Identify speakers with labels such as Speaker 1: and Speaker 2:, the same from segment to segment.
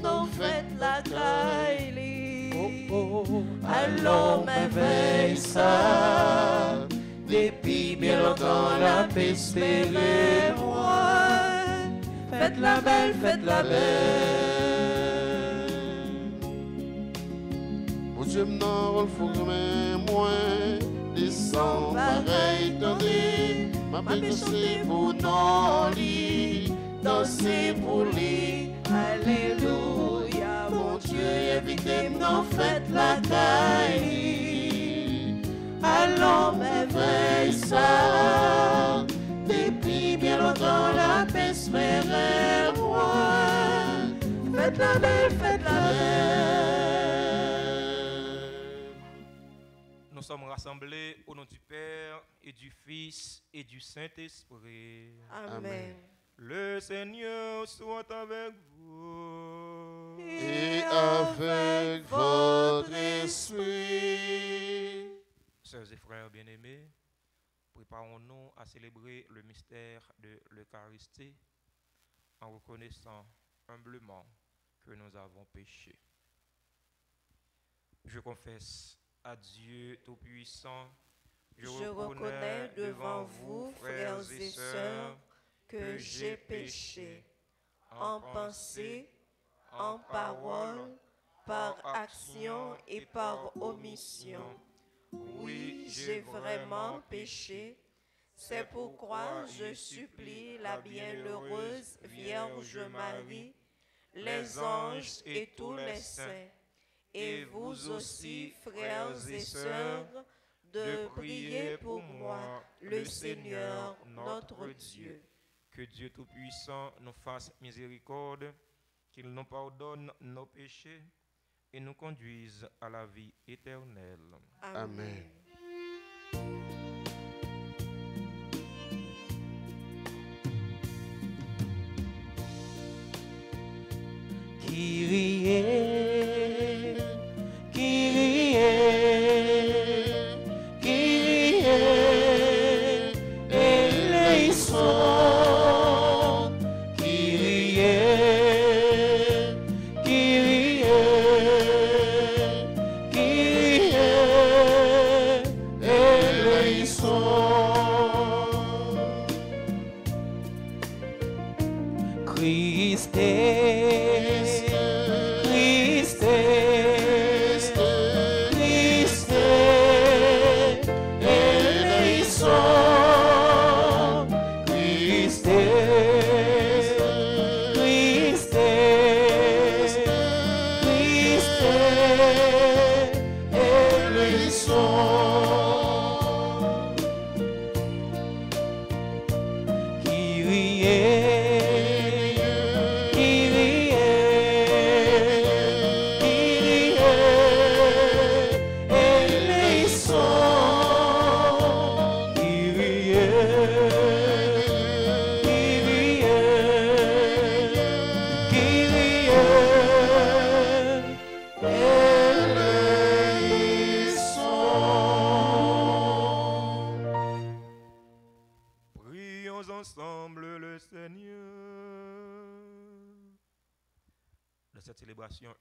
Speaker 1: nous fête la caille. Allons m'éveille ça, depuis bien longtemps la paix espérait moi. Faites la belle, faites la belle.
Speaker 2: Mon Dieu m'en faut même moins, descend pareil tandis, ma paix c'est pour nos lits, danser pour lui.
Speaker 1: Alléluia, mon Dieu, invitez-nous, nous faites la caille. Allons m'éveille ça, depuis bien longtemps la paix espérait moi. Faites la belle, faites la belle.
Speaker 3: Nous sommes rassemblés au nom du Père et du Fils et du Saint-Esprit.
Speaker 1: Amen.
Speaker 3: Le Seigneur soit avec vous.
Speaker 2: Et avec votre esprit.
Speaker 3: Sœurs et frères bien-aimés, préparons-nous à célébrer le mystère de l'Eucharistie en reconnaissant humblement que nous avons péché. Je confesse à Dieu Tout-Puissant,
Speaker 1: Je reconnais devant vous, frères et sœurs, que j'ai péché en pensée, en parole, par action et par omission. Oui, j'ai vraiment péché. C'est pourquoi je supplie la bienheureuse Vierge Marie, les anges et tous les saints, et vous aussi, frères et sœurs, de prier pour moi, le Seigneur, notre Dieu.
Speaker 3: Que Dieu Tout-Puissant nous fasse miséricorde, qu'il nous pardonne nos péchés et nous conduise à la vie éternelle.
Speaker 2: Amen.
Speaker 1: Kyrie, Kyrie, Kyrie, eleison. Kyrie, Kyrie, Kyrie, eleison. Christe,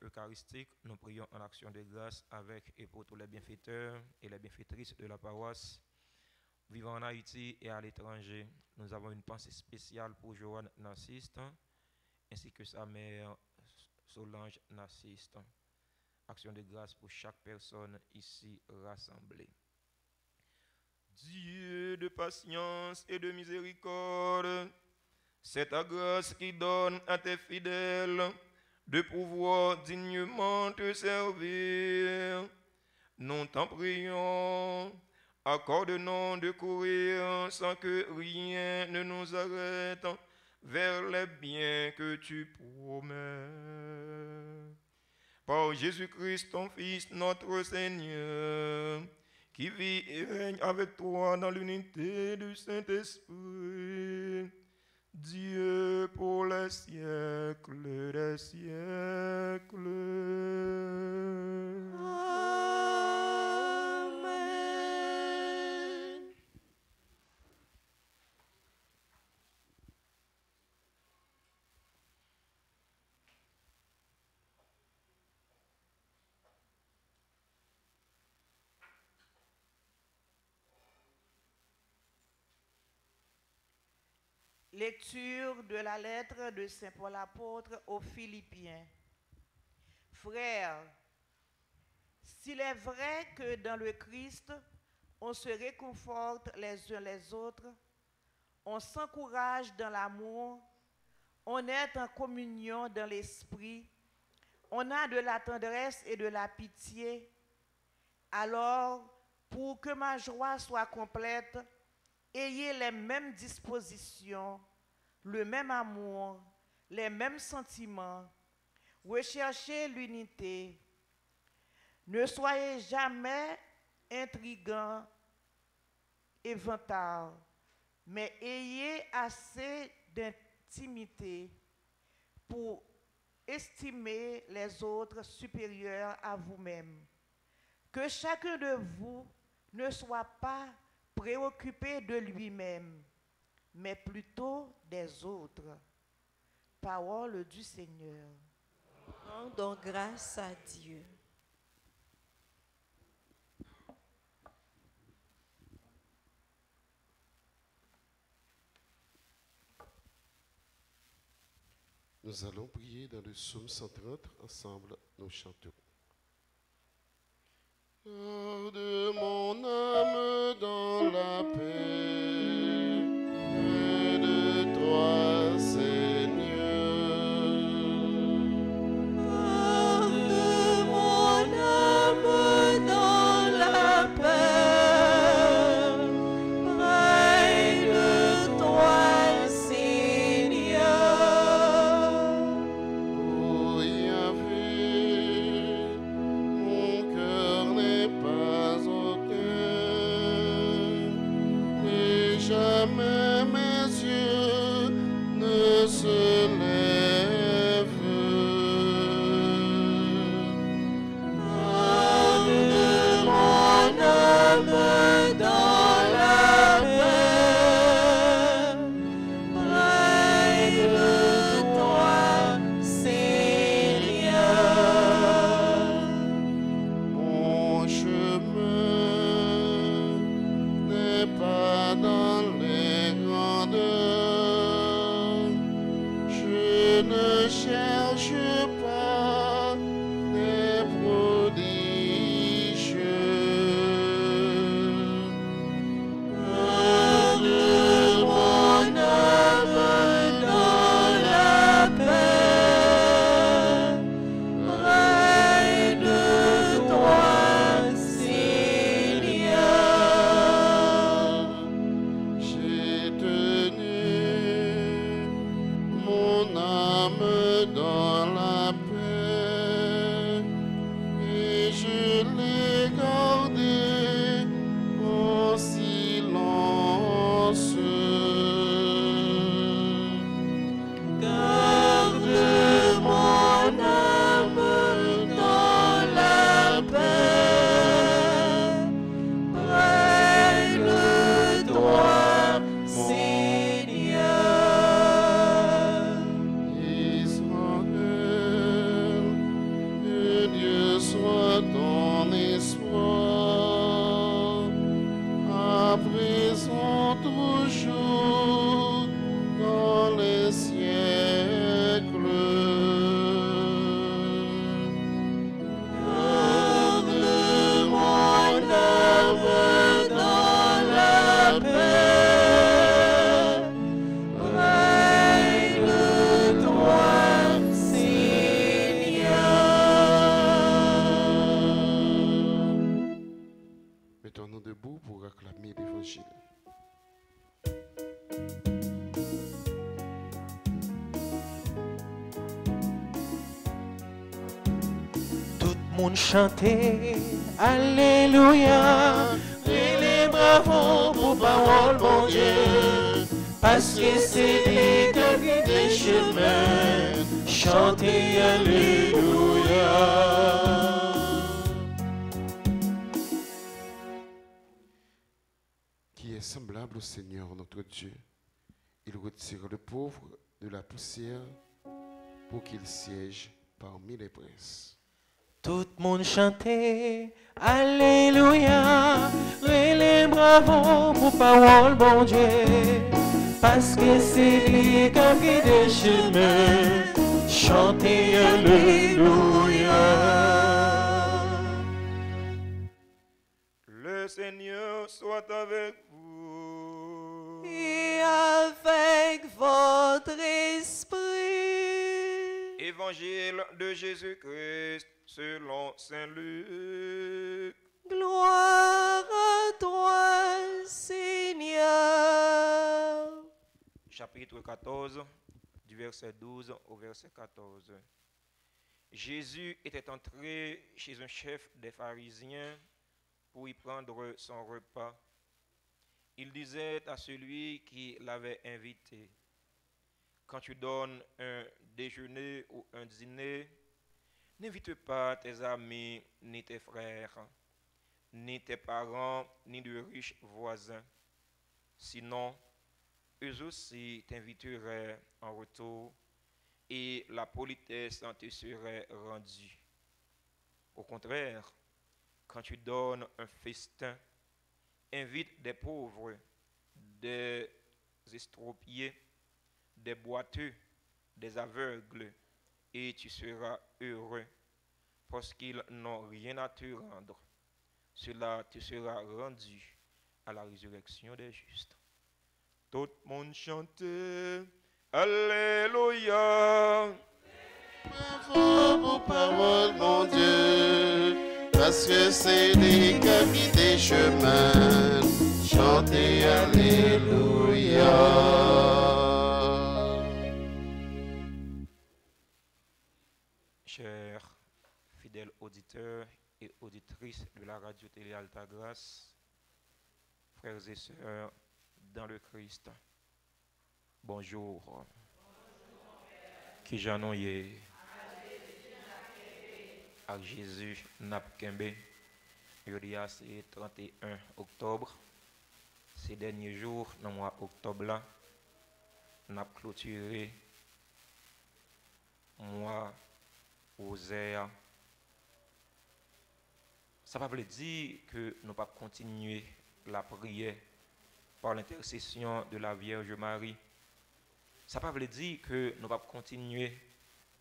Speaker 3: Eucharistique, nous prions en action de grâce avec et pour tous les bienfaiteurs et les bienfaitrices de la paroisse vivant en Haïti et à l'étranger. Nous avons une pensée spéciale pour Joanne Nassiste ainsi que sa mère Solange Nassiste. Action de grâce pour chaque personne ici rassemblée. Dieu de patience et de miséricorde, c'est ta grâce qui donne à tes fidèles de pouvoir dignement te servir. Nous t'en prions, accorde-nous de courir sans que rien ne nous arrête vers les biens que tu promets. Par Jésus-Christ, ton Fils, notre Seigneur, qui vit et règne avec toi dans l'unité du Saint-Esprit, Dieu pour les siècles des siècles.
Speaker 1: Amen.
Speaker 4: Lecture de la lettre de Saint Paul apôtre aux Philippiens. Frères, s'il est vrai que dans le Christ, on se réconforte les uns les autres, on s'encourage dans l'amour, on est en communion dans l'esprit, on a de la tendresse et de la pitié, alors pour que ma joie soit complète, ayez les mêmes dispositions, le même amour, les mêmes sentiments, recherchez l'unité. Ne soyez jamais intrigants et vantards, mais ayez assez d'intimité pour estimer les autres supérieurs à vous-même. Que chacun de vous ne soit pas préoccupé de lui-même, mais plutôt des autres. Parole du Seigneur.
Speaker 1: Rendons grâce à Dieu.
Speaker 2: Nous allons prier dans le psaume 130. Ensemble, nous chantons. Garde mon âme dans la paix de toi, Seigneur.
Speaker 1: Garde mon âme dans la paix, près de toi, Seigneur.
Speaker 2: Oh Yahvé, mon cœur n'est pas aucun, et jamais mes yeux ne se lèvent.
Speaker 1: Garde mon âme dans la paix, près de toi, Seigneur.
Speaker 2: Mon chemin n'est pas dans les grandeurs. Je ne cherche pas des prodiges.
Speaker 1: Garde mon âme dans la paix, près de toi, Seigneur.
Speaker 2: J'ai tenu mon âme dans la paix et je l'ai gardée en silence.
Speaker 1: Garde mon âme dans la paix, près de toi, Seigneur.
Speaker 2: Israël, que Dieu soit ton espoir, à présent toujours dans les siècles.
Speaker 1: Garde mon âme dans la paix, près de toi, Seigneur.
Speaker 2: Mettons-nous debout pour acclamer l'Évangile.
Speaker 5: Tout le monde chantait Alléluia, et les bravos pour parole, mon Dieu, parce que c'est l'éternité des chemins, chantez Alléluia.
Speaker 2: Qui est semblable au Seigneur notre Dieu. Il retire le pauvre de la poussière pour qu'il siège parmi les princes.
Speaker 5: Tout le monde chantait Alléluia, et les bravos pour parole, bon Dieu, parce que c'est lui qui a guidé chemin. Chantez Alléluia.
Speaker 3: Le Seigneur soit avec vous.
Speaker 1: Et avec votre esprit.
Speaker 3: Évangile de Jésus-Christ selon Saint Luc.
Speaker 1: Gloire à toi, Seigneur.
Speaker 3: Chapitre 14, du verset 12 au verset 14. Jésus était entré chez un chef des pharisiens pour y prendre son repas. Il disait à celui qui l'avait invité: quand tu donnes un déjeuner ou un dîner, n'invite pas tes amis, ni tes frères, ni tes parents, ni de riches voisins. Sinon, eux aussi t'inviteraient en retour et la politesse en te serait rendue. Au contraire, quand tu donnes un festin, invite des pauvres, des estropiés, des boiteux, des aveugles, et tu seras heureux, parce qu'ils n'ont rien à te rendre. Cela te sera rendu à la résurrection des justes. Tout le monde chantait Alléluia.
Speaker 2: Bravo vos paroles, mon Dieu, parce que c'est lui qui a guidé chemin. Chantez Alléluia.
Speaker 3: Chers fidèles auditeurs et auditrices de la radio-télé Altagrace, frères et sœurs dans le Christ, bonjour. Qui j'en ai à Jésus Napkembe, c'est 31 octobre. Ces derniers jours, dans le mois octobre, là, on a clôturé le mois Oséa. Ça ne veut pas dire que nous ne pas continuer la prière par l'intercession de la Vierge Marie. Ça ne veut pas dire que nous ne pas continuer à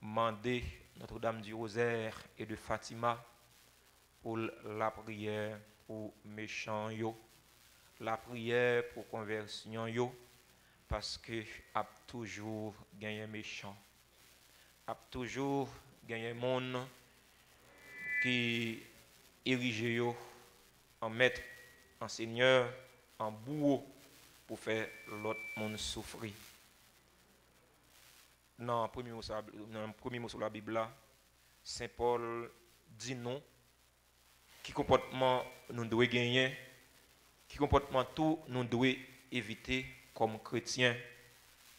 Speaker 3: demander Notre-Dame du Rosaire et de Fatima pour la prière pour méchants yo, la prière pour conversion yo, parce que a toujours gagné méchant, a toujours gagné monde qui érige yo en maître, en seigneur, en bourreau pour faire l'autre monde souffrir. Dans le premier mot sur la Bible, Saint Paul dit non, qui comportement nous devons gagner, qui comportement tout nous devons éviter comme chrétiens,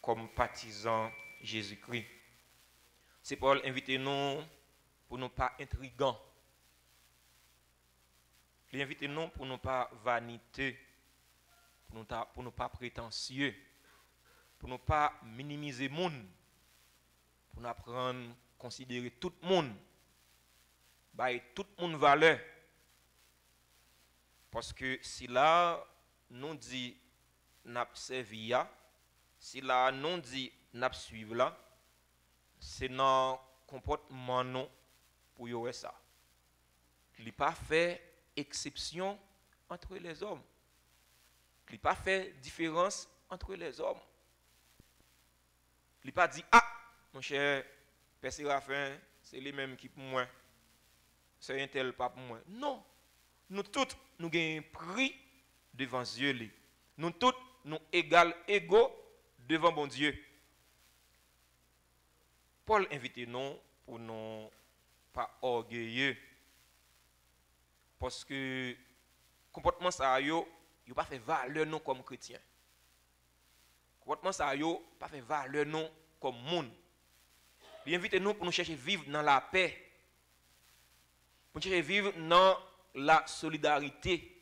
Speaker 3: comme partisans Jésus-Christ. Saint Paul invite nous pour ne pas intrigants. Il invite nous pour ne pas vanité, pour ne pas prétentieux, pour ne pas minimiser le monde, pour nous apprendre à considérer tout le monde, tout le monde valeur. Parce que si là, nous dit n'a servi, si là, nous dit n'a suivre là, c'est dans comportement non pour y avoir ça. Il n'a pas fait exception entre les hommes. Il n'a pas fait différence entre les hommes. Il n'a pas dit, ah, mon cher Père Séraphin, c'est les mêmes qui pour moi. C'est un tel pas pour moi. Non. Nous tous, nous avons un prix devant Dieu. Nous tous, nous égaux devant bon Dieu. Paul invite nous pour nous pas orgueilleux. Parce que le comportement ça yo pas fait valeur nous comme chrétiens. Le comportement ça yo pas fait valeur nous comme monde. Il invite nous pour nous chercher à vivre dans la paix. Pour nous chercher à vivre dans la solidarité.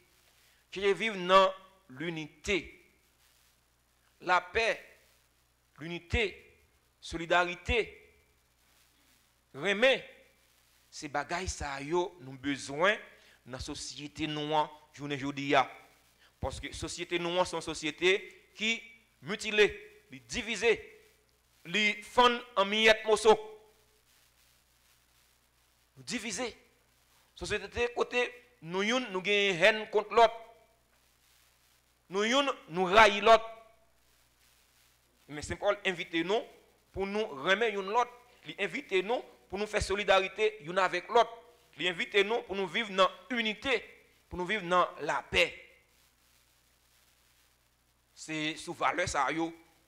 Speaker 3: Chercher à vivre dans l'unité. La paix, l'unité, solidarité. Remet ces bagailles ça yo nous besoin dans la société noire journée aujourd'hui. Parce que la société noire c'est une société qui mutiler, li diviser, li fendre en miettes morceaux. Diviser. Société côté nous gagnons haine contre l'autre. Nous raillons l'autre. Mais Saint Paul invite nous pour nous remettre l'autre. Il invite nous pour nous faire solidarité l'un avec l'autre. Il invite nous pour nous vivre dans l'unité, pour nous vivre dans la paix. C'est sous valeur ça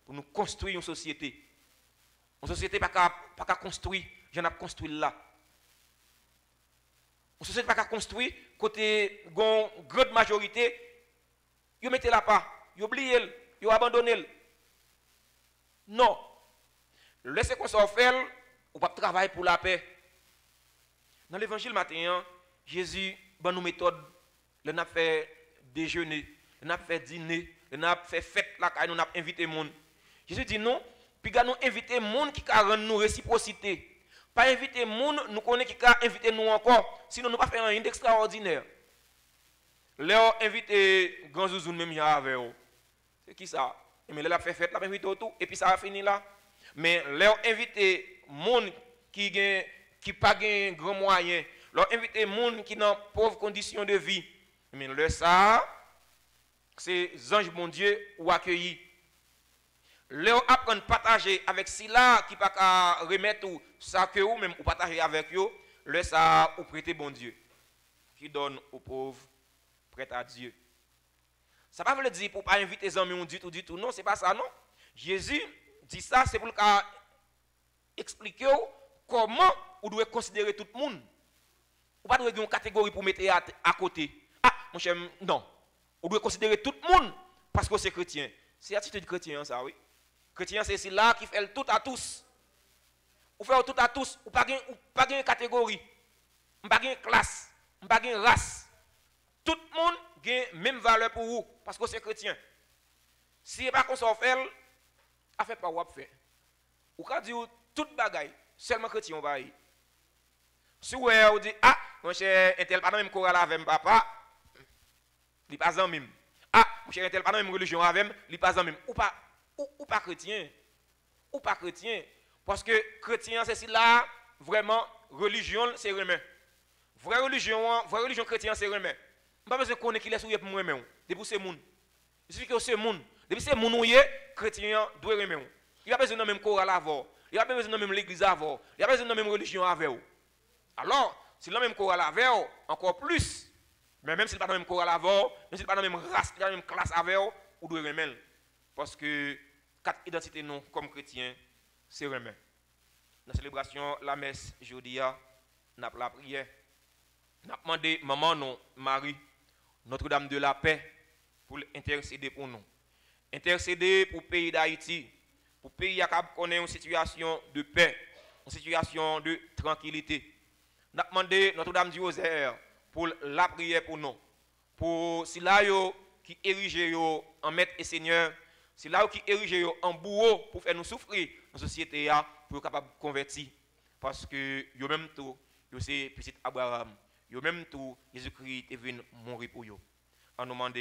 Speaker 3: pour nous construire une société. Une société pas qu'à construire, j'en ai construit là. Une société pas qu'à construire côté gon grande majorité, yo mettez là pas, yo oublié, yo abandonné. Non. Laissez qu'on s'en faire ou pas travailler pour la paix. Dans l'évangile matin, Jésus ban nous méthode, il a fait déjeuner, il a fait dîner, il a fait fête là, nous a invité monde. Jésus dit non, puis nous inviter monde qui a rendre nous réciprocité. Pas inviter monde nous connaît qui a invité nous encore, sinon nous pas faire un index extraordinaire. Léo invité grand zouzou même avec eux. C'est qui ça? Mais là fait fête là invité tout et puis ça va finir là. Mais leur invité monde qui pas gain grand moyen, leur invité monde qui dans pauvre condition de vie. Mais le ça c'est ange bon Dieu ou accueilli. Leur apprendre partager avec ceux-là qui pas qu'à remettre tout ça que ou même ou partager avec eux, le ça ou prêter bon Dieu qui donne aux pauvres prêt à Dieu. Ça ne veut pas dire pour ne pas inviter les amis du tout. Non, ce n'est pas ça, non. Jésus dit ça, c'est pour expliquer comment vous devez considérer tout le monde. Vous ne devez pas avoir une catégorie pour mettre à côté. Ah, mon cher, non. Vous devez considérer tout le monde parce que c'est chrétien. C'est l'attitude chrétien, ça, oui. Chrétien, c'est là qui fait tout à tous. Vous faites tout à tous. Vous n'avez pas une catégorie. Vous n'avez pas une classe. Vous n'avez pas une race. Tout le monde a la même valeur pour vous, parce que c'est chrétien. Si vous n'avez pas qu'on fait, à fait pas ou à faire. Ou quand dit tout bagaille, seulement chrétien va y. Si vous dites, ah, mon cher, un tel pas dans même chorale avec papa, il pas en même. Ah, mon cher, un tel pas dans même religion avec, il pas en même. Ou pas chrétien. Ou pas chrétien. Parce que chrétien, c'est là, vraiment, religion, c'est remet. Vraie religion chrétienne, c'est remet. Je n'ai pas besoin de connaître qui est souillé pour moi-même. Depuis c'est moun. Il suffit que c'est moun. Depuis c'est moun ouye, chrétien doit remettre. Il n'y a pas besoin de même chorale avant. Il n'y a pas besoin de même l'église avant. Il n'y a pas besoin de même religion avant. Alors, si le même chorale avant, encore plus. Mais même si pas dans même chorale avant, même si pas dans même race, dans même classe avant, on doit remettre. Parce que quatre identités non comme chrétiens, c'est remettre. Dans la célébration, la messe, jeudi, n'a pas la prière. N'a demandé maman non, Marie, Notre-Dame de la paix, pour intercéder pour nous. Intercéder pour le pays d'Haïti, pour le pays qui connaît une situation de paix, une situation de tranquillité. N'a demandé Notre-Dame du Rosaire pour la prière pour nous. Pour si là qui érige en maître et seigneur, si là qui érige en bourreau pour faire nous souffrir dans la société pour être capable de convertir. Parce que yo même tout, yo c'est petit Abraham. Yo même tout, Jésus-Christ est venu mourir pour eux. On demande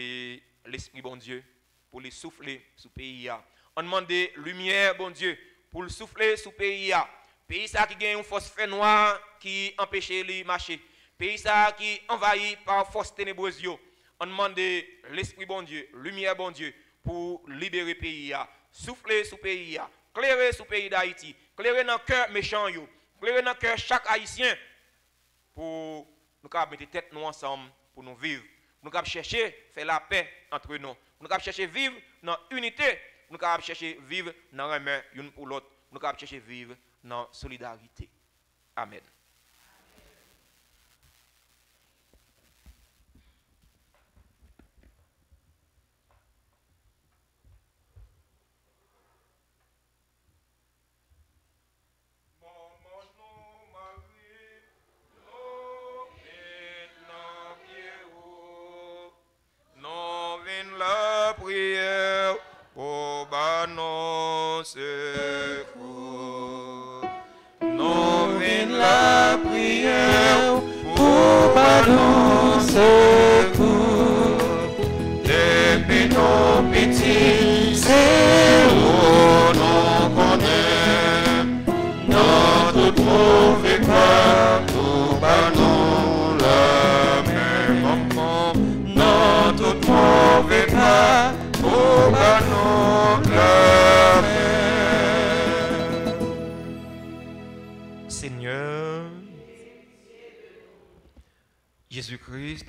Speaker 3: l'Esprit bon Dieu pour les souffler sous le pays. On demande lumière bon Dieu pour le souffler sous le pays. Pays ça qui gagne une force fait noire qui empêche les marcher. Pays ça qui envahi par force ténébreuse. On demande l'Esprit bon Dieu, lumière bon Dieu pour libérer le pays. Souffler sous le pays. Clairer sous le pays d'Haïti. Clairer dans le cœur méchant. Clairer dans le cœur chaque haïtien pour nous mettre tête nous ensemble pour nous vivre. Nous chercher faire la paix entre nous. Nous chercher vivre dans l'unité. Nous chercher vivre dans la main l'une pour l'autre. Nous chercher vivre dans la solidarité. Amen.
Speaker 6: La prière pour nos secours. Non, viens la prière pour nos secours. Depuis nos petits
Speaker 3: Jésus-Christ,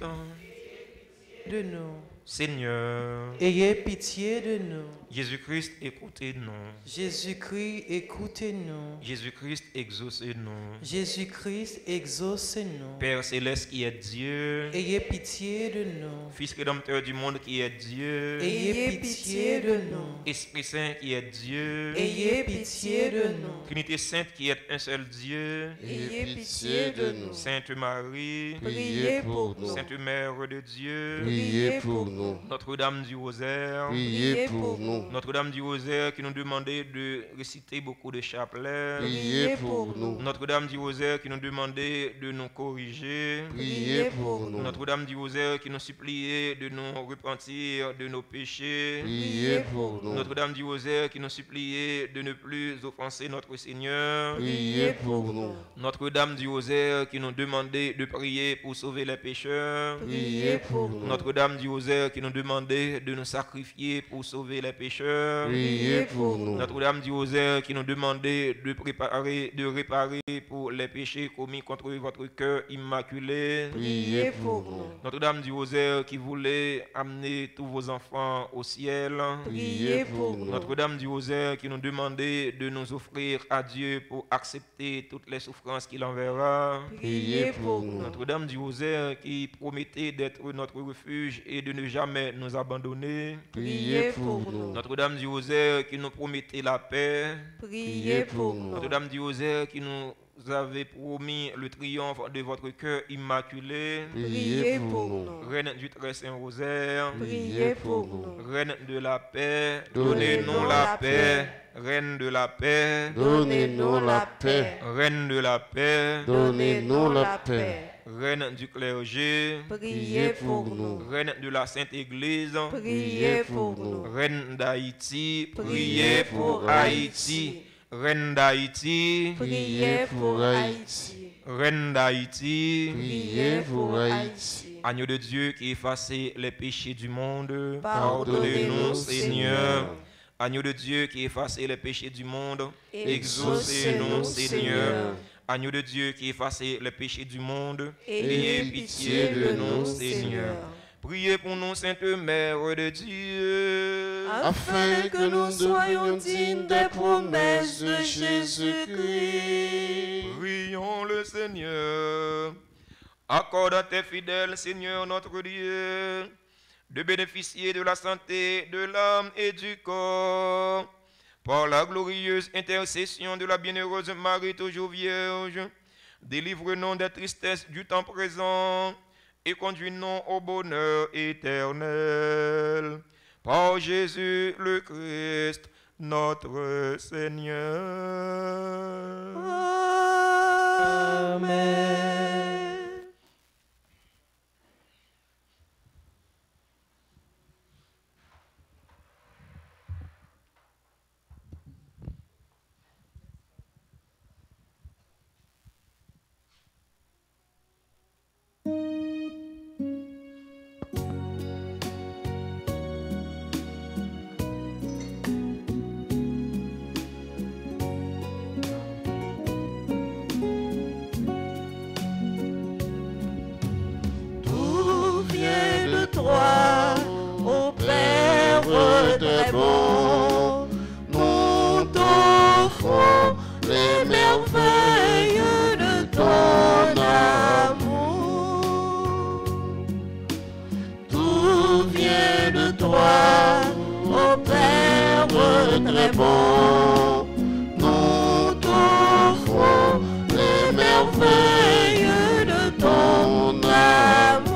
Speaker 4: de nous.
Speaker 3: Seigneur,
Speaker 5: ayez pitié de nous.
Speaker 3: Jésus-Christ, écoutez-nous.
Speaker 5: Jésus-Christ, écoutez-nous.
Speaker 3: Jésus-Christ, exaucez-nous.
Speaker 5: Jésus-Christ, exaucez-nous.
Speaker 3: Père céleste qui est Dieu,
Speaker 5: Ayez pitié de nous.
Speaker 3: Fils rédempteur du monde qui est Dieu,
Speaker 5: Ayez pitié de nous.
Speaker 3: Esprit Saint qui est Dieu,
Speaker 5: Ayez pitié de nous.
Speaker 3: Trinité Sainte qui est un seul Dieu,
Speaker 2: Ayez pitié de nous.
Speaker 3: Sainte Marie,
Speaker 2: Priez pour nous.
Speaker 3: Sainte Mère de Dieu,
Speaker 2: Priez pour nous.
Speaker 3: Notre-Dame du Rosaire,
Speaker 2: Priez pour nous.
Speaker 3: Notre-Dame du Rosaire qui nous demandait de réciter beaucoup de chapelets,
Speaker 2: Priez pour nous.
Speaker 3: Notre-Dame du Rosaire qui nous demandait de nous corriger,
Speaker 2: Priez pour nous.
Speaker 3: Notre-Dame du Rosaire qui nous suppliait de nous repentir de nos péchés,
Speaker 2: Priez pour nous.
Speaker 3: Notre-Dame du Rosaire qui nous suppliait de ne plus offenser notre Seigneur,
Speaker 2: Priez pour nous.
Speaker 3: Notre-Dame du Rosaire qui nous demandait de prier pour sauver les pécheurs,
Speaker 2: Priez pour nous.
Speaker 3: Notre-Dame du Rosaire qui nous demandait de nous sacrifier pour sauver les pécheurs,
Speaker 2: Priez pour nous.
Speaker 3: Notre-Dame du Rosaire qui nous demandait de réparer pour les péchés commis contre votre cœur immaculé,
Speaker 2: Priez pour nous.
Speaker 3: Notre-Dame du Rosaire qui voulait amener tous vos enfants au ciel,
Speaker 2: Priez pour nous.
Speaker 3: Notre-Dame du Rosaire qui nous demandait de nous offrir à Dieu pour accepter toutes les souffrances qu'il enverra,
Speaker 2: Priez pour nous.
Speaker 3: Notre-Dame du Rosaire qui promettait d'être notre refuge et de ne jamais nous abandonner,
Speaker 2: Priez pour nous.
Speaker 3: Notre-Dame du Rosaire qui nous promettait la paix,
Speaker 2: Priez pour nous.
Speaker 3: Notre-Dame du Rosaire qui nous avez promis le triomphe de votre cœur immaculé,
Speaker 2: Priez pour nous.
Speaker 3: Reine du très saint rosaire,
Speaker 2: Priez pour nous.
Speaker 3: Reine de la paix,
Speaker 2: Donnez-nous
Speaker 3: donnez-nous la paix, Reine de la paix,
Speaker 2: Donnez-nous la paix.
Speaker 3: Reine de la paix,
Speaker 2: Donnez-nous la paix.
Speaker 3: Reine du clergé,
Speaker 2: Priez pour nous.
Speaker 3: Reine de la Sainte Église,
Speaker 2: Priez pour nous.
Speaker 3: Reine d'Haïti, priez pour Haïti, Reine d'Haïti,
Speaker 2: Priez pour Haïti.
Speaker 3: Reine d'Haïti,
Speaker 2: Priez pour Haïti.
Speaker 3: Agneau de Dieu qui effaçait les péchés du monde,
Speaker 2: Pardonnez-nous,
Speaker 3: Seigneur. Agneau de Dieu qui effaçait les péchés du monde, exaucez-nous, Seigneur. Agneau de Dieu qui effaçait les péchés du monde, ayez pitié de nous, Seigneur. Priez pour nous, Sainte Mère de Dieu,
Speaker 2: Afin que nous soyons dignes des promesses de Jésus-Christ.
Speaker 3: prions le Seigneur. Accorde à tes fidèles, Seigneur notre Dieu, de bénéficier de la santé de l'âme et du corps, par la glorieuse intercession de la bienheureuse Marie toujours Vierge. Délivre-nous des tristesses du temps présent et conduis-nous au bonheur éternel. Par Jésus le Christ, notre Seigneur.
Speaker 5: Amen.
Speaker 1: Tout vient de toi, ô Père très bon. Nous t'offrons les merveilles de ton amour. Tout vient de toi, ô Père très bon. Nous t'offrons les merveilles de ton amour.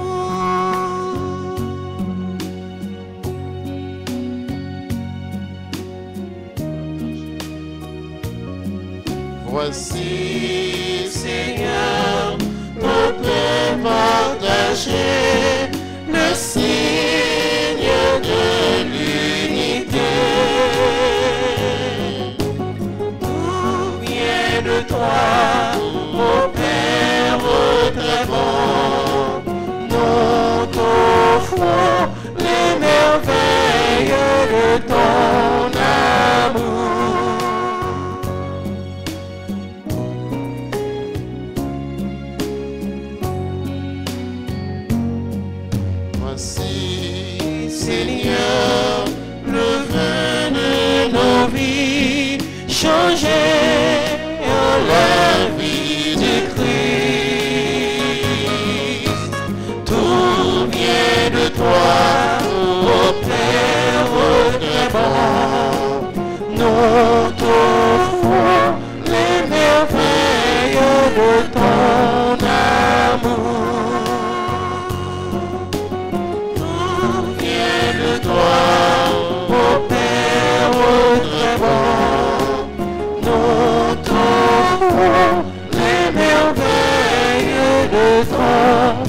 Speaker 2: Voici,
Speaker 1: Seigneur, nos pères partagés, le signe de l'unité. Tout vient de toi, ô Père très bon. Nous t'offrons les merveilles de ton amour.
Speaker 5: autrefois les merveilles de ton amour. Tout vient de toi, ô Père très bon. Nous trouvons les merveilles de ton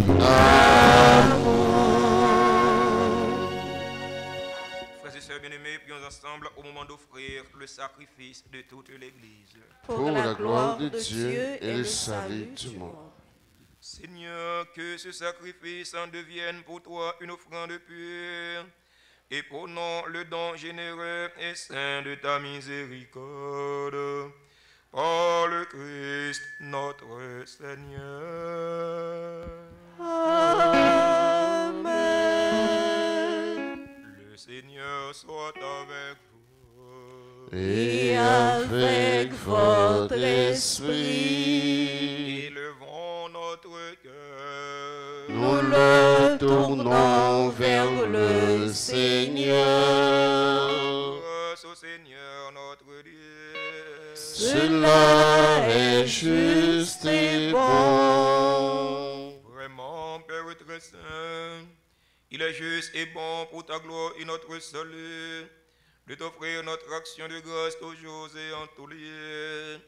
Speaker 3: Frères et sœurs bien-aimés, prions ensemble au moment d'offrir le sacrifice de toute l'Église.
Speaker 2: Pour la gloire de Dieu et le salut du monde.
Speaker 3: Seigneur, que ce sacrifice en devienne pour toi une offrande pure et prônons le don généreux et saint de ta miséricorde. Par le Christ notre Seigneur.
Speaker 4: Amen.
Speaker 3: Le Seigneur soit avec vous.
Speaker 2: Et avec votre esprit,
Speaker 3: Élevons notre cœur.
Speaker 2: nous le tournons vers le Seigneur.
Speaker 3: Grâce au Seigneur notre Dieu.
Speaker 2: Cela est juste et bon.
Speaker 3: Vraiment, Père très saint, il est juste et bon pour ta gloire et notre salut de t'offrir notre action de grâce toujours et en tous lieux.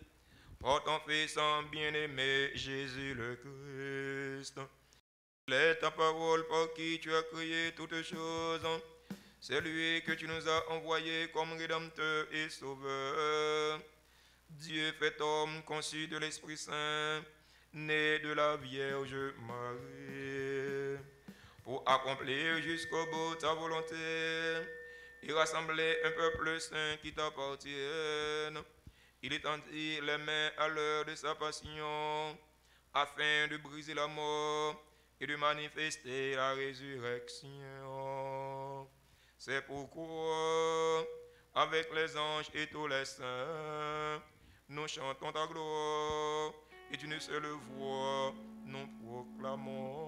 Speaker 3: Par ton Fils en bien-aimé Jésus le Christ. Il est ta parole par qui tu as créé toutes choses. C'est lui que tu nous as envoyé comme Rédempteur et Sauveur. Dieu fait homme conçu de l'Esprit Saint, né de la Vierge Marie, pour accomplir jusqu'au bout ta volonté et rassembler un peuple saint qui t'appartienne. Il étendit les mains à l'heure de sa passion, afin de briser la mort et de manifester la résurrection. C'est pourquoi, avec les anges et tous les saints, nous chantons ta gloire et d'une seule voix nous proclamons.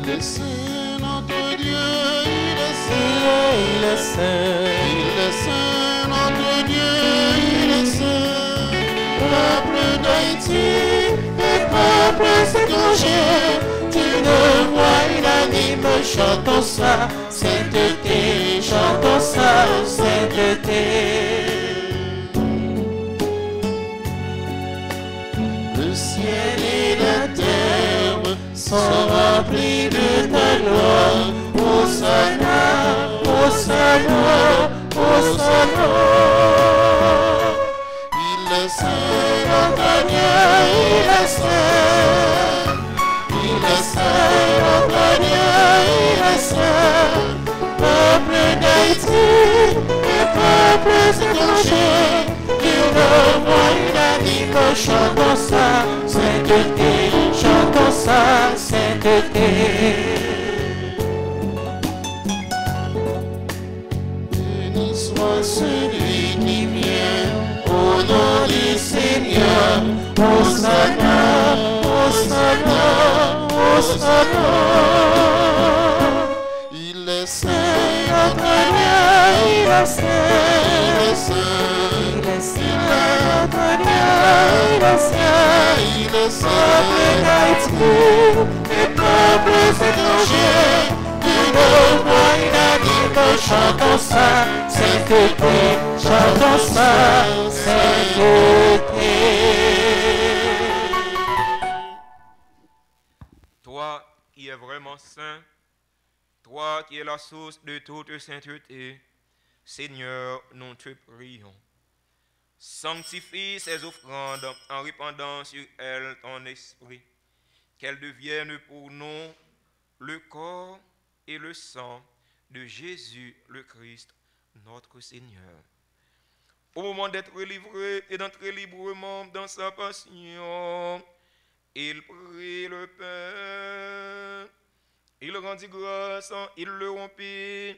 Speaker 2: Il est saint, notre Dieu, il est saint,
Speaker 5: Il est saint.
Speaker 2: il est saint, notre Dieu, il est saint. Peuple d'Haïti et peuple étranger,
Speaker 5: D'une voix unanime, chantons sa sainteté, chantons sa sainteté.
Speaker 2: le ciel et la terre
Speaker 5: Sont remplis de ta gloire, Hosanna, Hosanna, Hosanna.
Speaker 2: il est saint, notre Dieu, il est saint. Il est saint, notre Dieu, il est saint.
Speaker 5: Peuple d'Haïti et peuple étranger, d'une voix unanime, chantons sa sainteté, chantons sa sainteté.
Speaker 2: Béni soit celui qui vient au nom du Seigneur. Hosanna, Hosanna, Hosanna. Il est saint, notre Dieu, il est saint, il est saint,
Speaker 5: Il est saint,
Speaker 2: notre Dieu, il est saint, il est saint.
Speaker 5: d'Haïti et peuples étrangers, d'une voix unanime, chantons sa sainteté, chantons sa sainteté.
Speaker 3: Toi qui es vraiment saint, toi qui es la source de toute sainteté, Seigneur, nous te prions. Sanctifie ces offrandes en répandant sur elles ton esprit, qu'elles deviennent pour nous le corps et le sang de Jésus le Christ, notre Seigneur. Au moment d'être livré et d'entrer librement dans sa passion, il prit le pain, il rendit grâce, il le rompit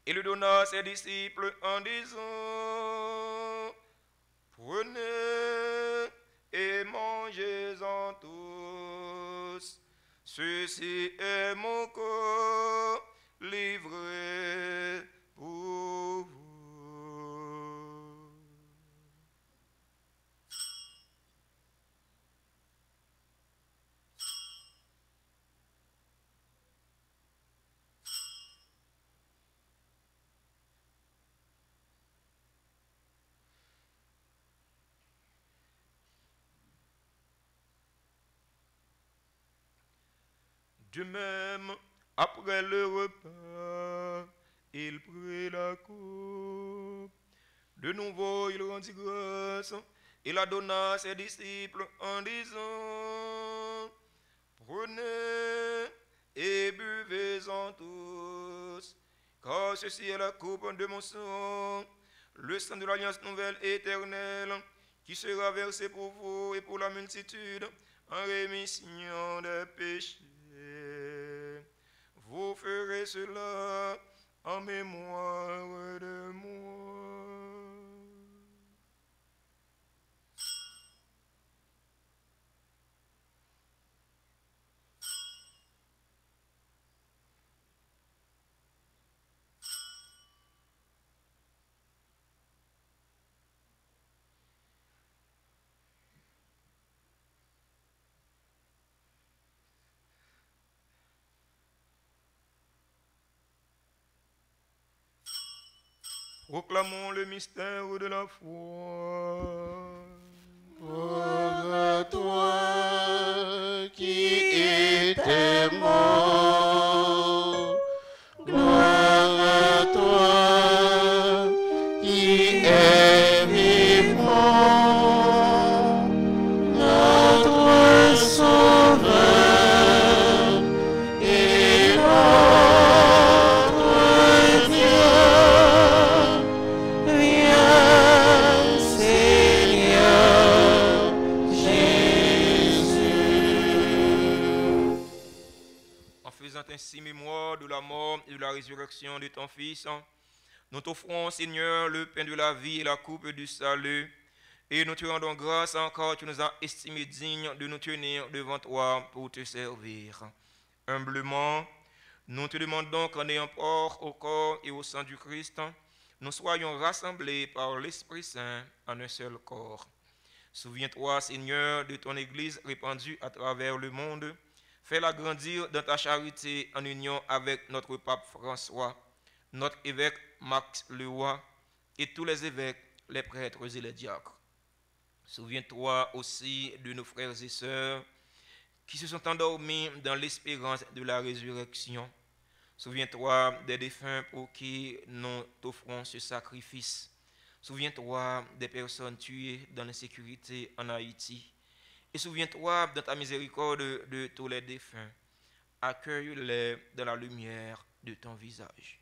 Speaker 3: et le donna à ses disciples en disant: Prenez et mangez-en tous, Ceci est mon corps livré pour vous. De même, après le repas, il prit la coupe. De nouveau, il rendit grâce et la donna à ses disciples en disant: Prenez et buvez-en tous, car ceci est la coupe de mon sang, le sang de l'alliance nouvelle et éternelle, qui sera versé pour vous et pour la multitude en rémission des péchés. Vous ferez cela en mémoire de moi. Proclamons le mystère de la foi.
Speaker 2: Gloire à toi qui étais mort. Gloire à toi qui es vivant. Notre Sauveur et notre Dieu. Viens, Seigneur Jésus.
Speaker 3: En faisant ainsi mémoire de la mort et de la résurrection de ton Fils, nous t'offrons, Seigneur, le pain de la vie et la coupe du salut, et nous te rendons grâce encore, tu nous as estimés dignes de nous tenir devant toi pour te servir. Humblement, nous te demandons qu'en ayant part au corps et au sang du Christ, nous soyons rassemblés par l'Esprit Saint en un seul corps. Souviens-toi, Seigneur, de ton Église répandue à travers le monde. Fais-la grandir dans ta charité en union avec notre pape François, notre évêque Max Leroy et tous les évêques, les prêtres et les diacres. Souviens-toi aussi de nos frères et sœurs qui se sont endormis dans l'espérance de la résurrection. Souviens-toi des défunts pour qui nous t'offrons ce sacrifice. Souviens-toi des personnes tuées dans l'insécurité en Haïti. Et souviens-toi dans ta miséricorde de tous les défunts. Accueille-les dans la lumière de ton visage.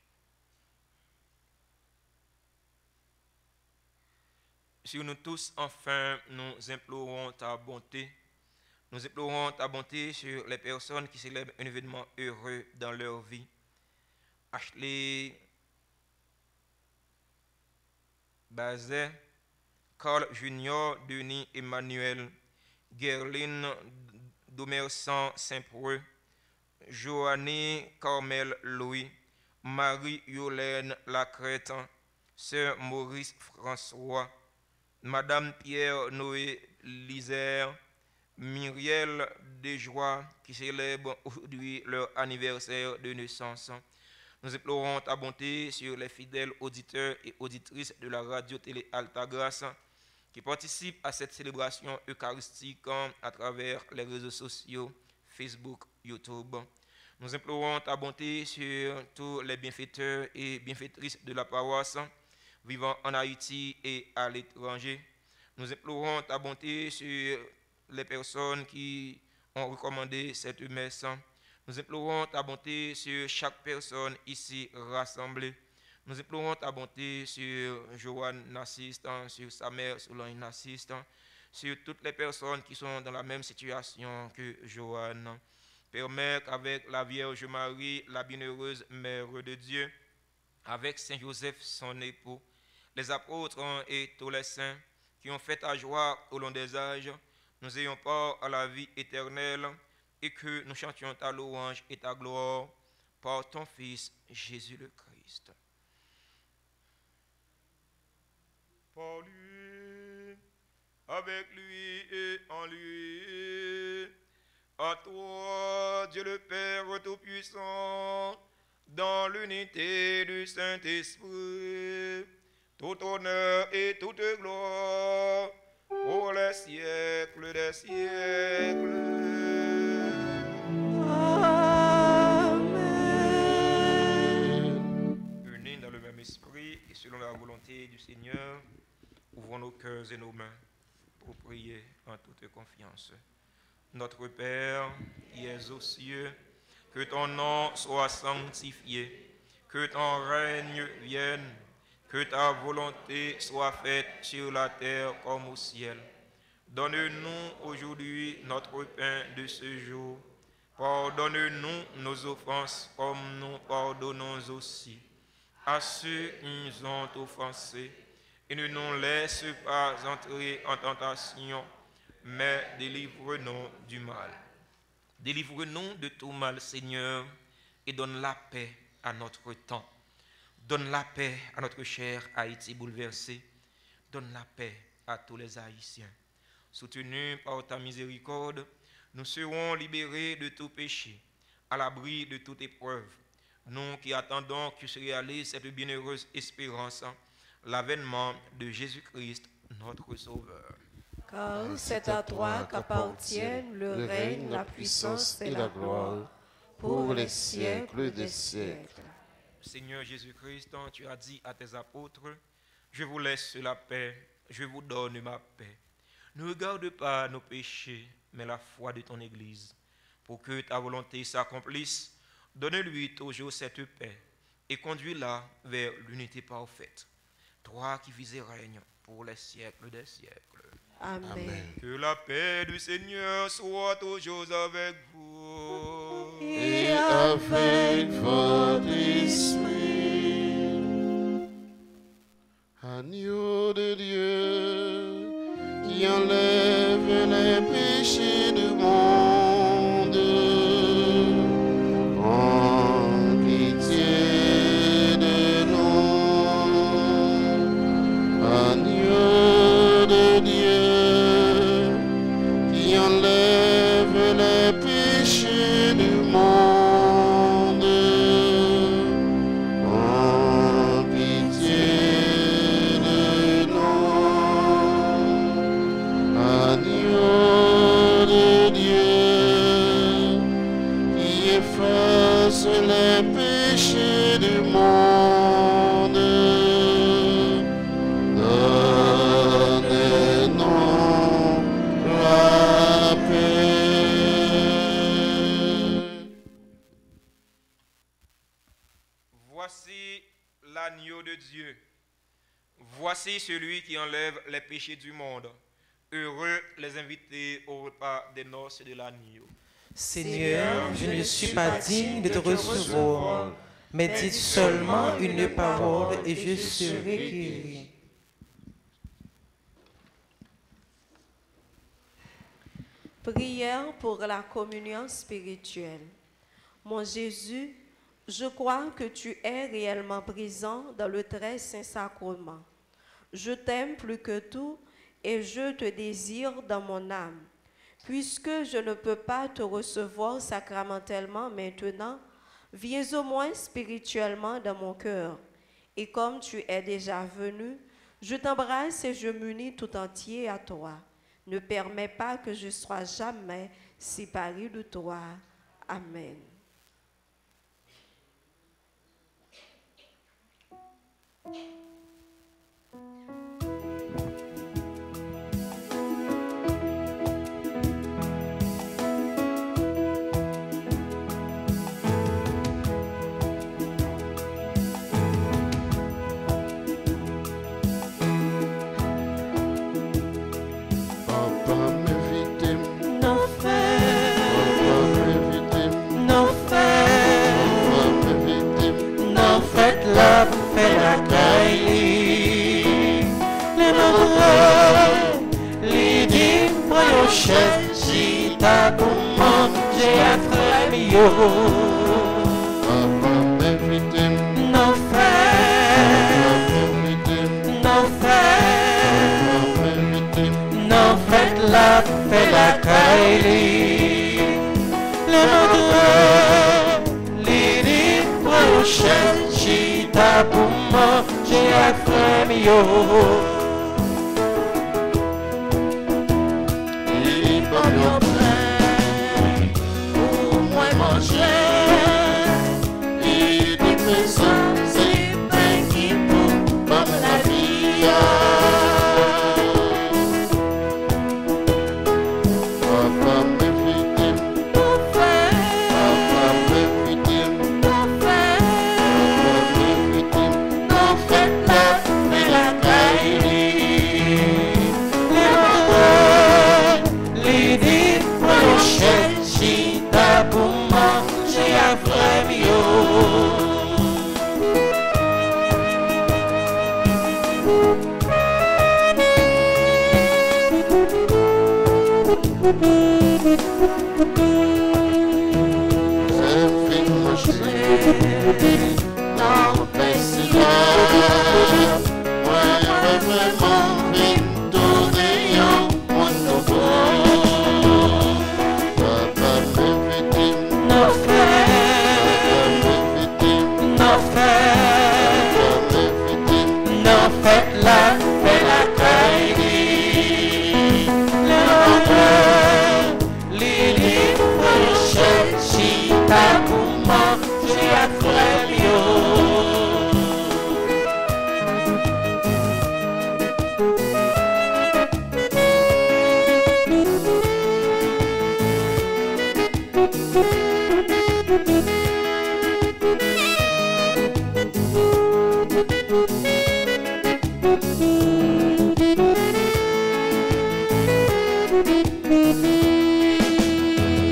Speaker 3: Sur nous tous, enfin, nous implorons ta bonté. Nous implorons ta bonté sur les personnes qui célèbrent un événement heureux dans leur vie. Ashley Bazet, Carl Junior, Denis Emmanuel, Gerline Domersan Saint-Preux, Joanny Carmel Louis, Marie-Yolène Lacrête, Sœur Maurice François, Madame Pierre Noé Lisère, Myriel Desjoie, qui célèbrent aujourd'hui leur anniversaire de naissance. Nous implorons ta bonté sur les fidèles auditeurs et auditrices de la radio-télé Altagrace qui participent à cette célébration eucharistique à travers les réseaux sociaux, Facebook, YouTube. Nous implorons ta bonté sur tous les bienfaiteurs et bienfaitrices de la paroisse vivant en Haïti et à l'étranger. Nous implorons ta bonté sur les personnes qui ont recommandé cette messe. Nous implorons ta bonté sur chaque personne ici rassemblée. Nous implorons ta bonté sur Joanne Nassiste, sur sa mère Solange Nassiste, sur toutes les personnes qui sont dans la même situation que Joanne. Permets qu'avec la Vierge Marie, la bienheureuse Mère de Dieu, avec Saint Joseph, son époux, les apôtres et tous les saints qui ont fait ta joie au long des âges, nous ayons part à la vie éternelle et que nous chantions ta louange et ta gloire par ton Fils Jésus le Christ. Par lui, avec lui et en lui, à toi, Dieu le Père Tout-Puissant, dans l'unité du Saint-Esprit, tout honneur et toute gloire pour les siècles des siècles. Unis dans le même esprit et selon la volonté du Seigneur, ouvrons nos cœurs et nos mains pour prier en toute confiance. Notre Père qui es aux cieux, que ton nom soit sanctifié, que ton règne vienne, que ta volonté soit faite sur la terre comme au ciel. Donne-nous aujourd'hui notre pain de ce jour. Pardonne-nous nos offenses comme nous pardonnons aussi à ceux qui nous ont offensés. Et ne nous laisse pas entrer en tentation, mais délivre-nous du mal. Délivre-nous de tout mal, Seigneur, et donne la paix à notre temps. Donne la paix à notre cher Haïti bouleversé. Donne la paix à tous les Haïtiens. Soutenus par ta miséricorde, nous serons libérés de tout péché, à l'abri de toute épreuve. Nous qui attendons que se réalise cette bienheureuse espérance, l'avènement de Jésus-Christ, notre Sauveur.
Speaker 7: Car c'est à toi qu'appartiennent le règne, la puissance et la gloire, pour les siècles des siècles.
Speaker 3: Seigneur Jésus-Christ, tu as dit à tes apôtres, je vous laisse la paix, je vous donne ma paix. Ne regarde pas nos péchés, mais la foi de ton Église. Pour que ta volonté s'accomplisse, donne-lui toujours cette paix et conduis-la vers l'unité parfaite. Toi qui vis et règnes pour les siècles des siècles.
Speaker 7: Amen.
Speaker 3: Que la paix du Seigneur soit toujours avec vous.
Speaker 2: Et avec votre esprit. Agneau de Dieu, qui enlève les péchés du monde, en pitié de nous. Agneau de Dieu, qui enlève les péchés du monde, en pitié de nous. Agneau de Dieu, qui efface les péchés du monde, donne-nous la paix.
Speaker 3: Voici l'agneau de Dieu. Voici celui qui enlève les péchés du monde. Heureux les invités au repas des noces de l'agneau.
Speaker 5: Seigneur, je ne suis pas digne de te recevoir, mais dis seulement une parole et je serai guéri.
Speaker 7: Prière pour la communion spirituelle. Mon Jésus, je crois que tu es réellement présent dans le très saint sacrement. Je t'aime plus que tout et je te désire dans mon âme. Puisque je ne peux pas te recevoir sacramentellement maintenant, viens au moins spirituellement dans mon cœur. Et comme tu es déjà venu, je t'embrasse et je m'unis tout entier à toi. Ne permets pas que je sois jamais séparé de toi. Amen.
Speaker 5: La fête la caille. frère,
Speaker 2: Papa, mes victimes,
Speaker 5: nos frères, nos frères,
Speaker 2: mes victimes,
Speaker 5: nos faites la caille. Les mots les prochaines, j'étais pour manger à frère.
Speaker 2: et bon mon frère, pour moi manger, et des maisons, c'est pain qui pour la vie. Papa, mes victimes, Papa, mes victimes, Papa, mes victimes, non faites la caille.
Speaker 5: Les prochaines, j'étais pour manger à frère.
Speaker 2: Non, mais c'est là, ouais, vraiment, vite, tout ayant, mon nouveau. Papa, mes victimes,
Speaker 5: Nos frères,
Speaker 2: mes victimes,
Speaker 5: nos frères,
Speaker 2: mes victimes,
Speaker 5: nos faites la caille. Les prochaines, j'étais pour manger à frère.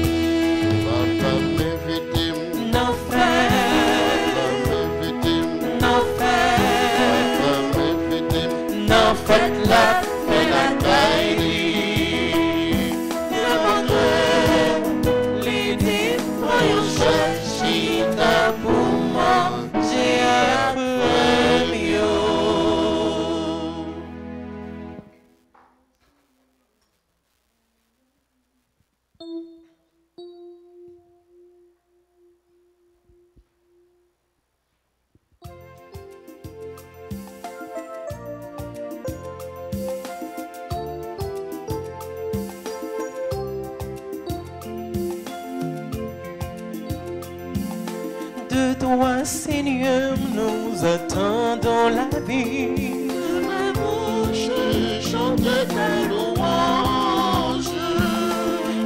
Speaker 2: Papa, mes victimes,
Speaker 5: Nos frères,
Speaker 2: mes victimes,
Speaker 5: nos frères,
Speaker 2: mes victimes,
Speaker 5: nos faites la caille. Les prochaines, j'étais pour manger à frère. De toi, Seigneur, nous attendons la vie.
Speaker 2: ma bouche chante ta louange.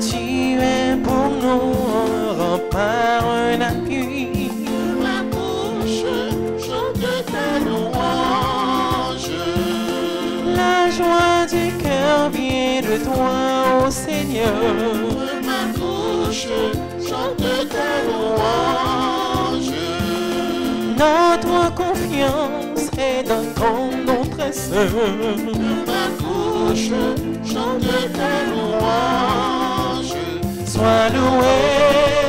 Speaker 5: Tu es pour nous un rempart, un appui.
Speaker 2: Ma bouche chante ta louange.
Speaker 5: La joie du cœur vient de toi, ô Seigneur.
Speaker 2: Ma bouche chante ta louange.
Speaker 5: Notre confiance est dans ton nom très saint.
Speaker 2: Ma bouche chante ta louange.
Speaker 5: Sois loué,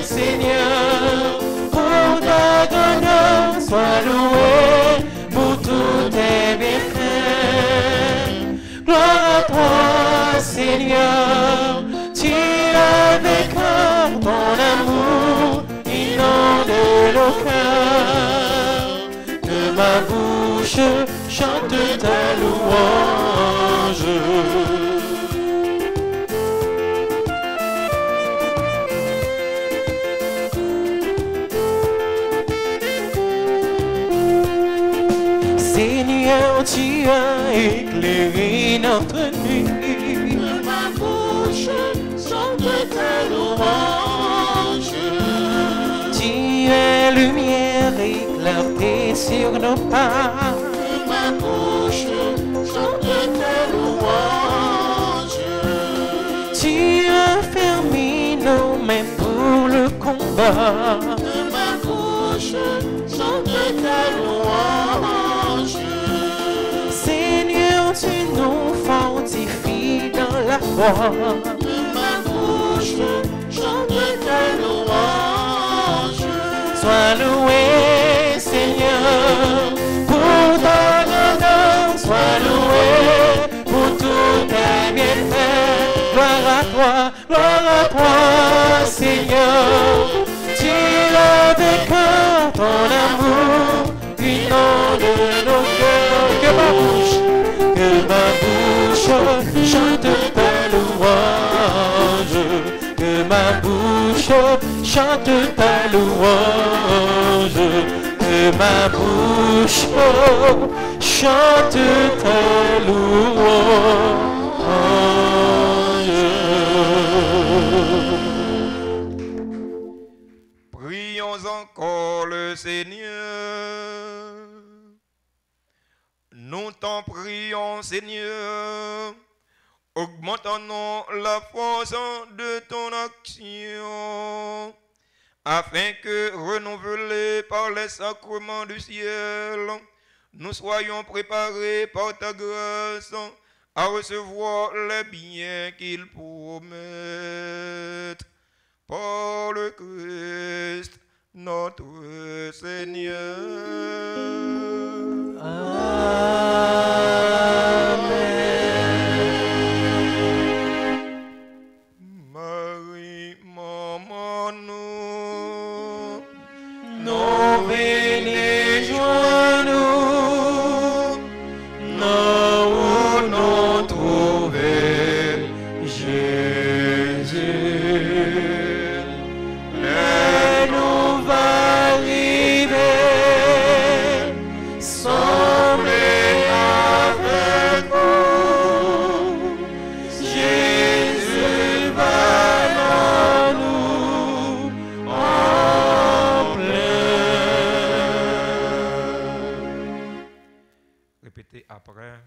Speaker 5: Seigneur, pour ta grandeur. Sois loué pour tous tes bienfaits. Gloire à toi, Seigneur. Tu as vécu ton amour inonde le cœur. Que ma bouche chante ta louange. Seigneur, tu as éclairé notre nuit.
Speaker 2: Ma bouche chante ta louange.
Speaker 5: Tu es lumière et clarté sur nos pas.
Speaker 2: Ma bouche chante ta louange.
Speaker 5: Tu as fermé nos mains pour le combat.
Speaker 2: Ma bouche chante ta louange.
Speaker 5: Seigneur, tu nous fortifies dans la foi.
Speaker 2: Ma bouche chante ta louange.
Speaker 6: Sois loué, Seigneur, pour ta grandeur. Sois loué pour tous tes bienfaits. Gloire à toi, Seigneur. Tu as vaincu ton amour, inonde nos cœurs. Que ma bouche chante ta louange. Que ma bouche chante ta louange. Que ma bouche chante ta louange.
Speaker 3: Prions encore le Seigneur. Nous t'en prions, Seigneur. Augmente-nous la force de ton action, afin que, renouvelés par les sacrements du ciel, nous soyons préparés par ta grâce à recevoir les biens qu'il promet. Par le Christ, notre Seigneur. Marie, maman, nous
Speaker 6: venez joindre nous où nous trouver Jésus. Et nous va arriver, sembler avec vous. Jésus va dans nous en plein.
Speaker 3: Répétez après.